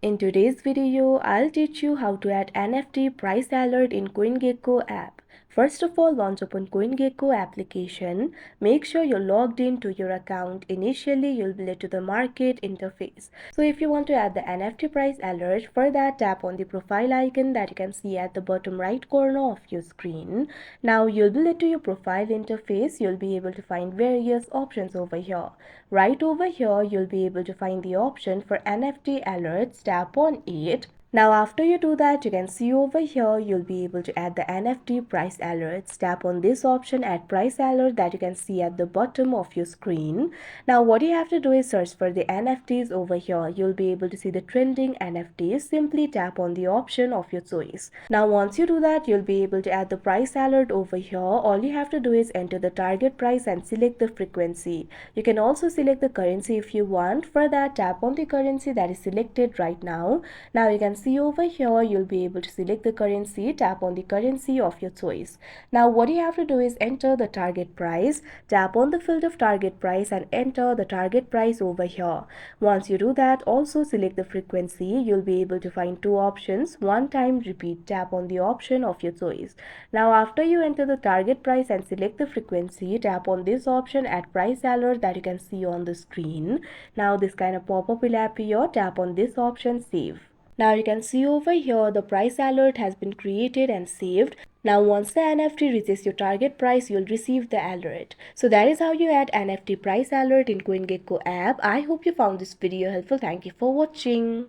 In today's video, I'll teach you how to add NFT price alert in CoinGecko app. First of all, once open CoinGecko application, make sure you're logged into your account. Initially, you'll be led to the market interface. So if you want to add the NFT price alert, for that tap on the profile icon that you can see at the bottom right corner of your screen. Now you'll be led to your profile interface. You'll be able to find various options over here. Right over here, you'll be able to find the option for NFT alerts. Tap on it. Now after you do that, you can see over here you'll be able to add the NFT price alerts. Tap on this option, add price alert, that you can see at the bottom of your screen. Now what you have to do is search for the NFTs over here. You'll be able to see the trending NFTs. Simply tap on the option of your choice. Now once you do that, you'll be able to add the price alert over here. All you have to do is enter the target price and select the frequency. You can also select the currency if you want. For that, tap on the currency that is selected right now. Now you can see over here you'll be able to select the currency. Tap on the currency of your choice. Now what you have to do is enter the target price. Tap on the field of target price and enter the target price over here. Once you do that, also select the frequency. You'll be able to find two options. One time repeat. Tap on the option of your choice. Now after you enter the target price and select the frequency, tap on this option, add price alert, that you can see on the screen. Now this kind of pop-up will appear. Tap on this option, save. Now you can see over here the price alert has been created and saved. Now once the NFT reaches your target price, you'll receive the alert. So that is how you add NFT price alert in CoinGecko app. I hope you found this video helpful. Thank you for watching.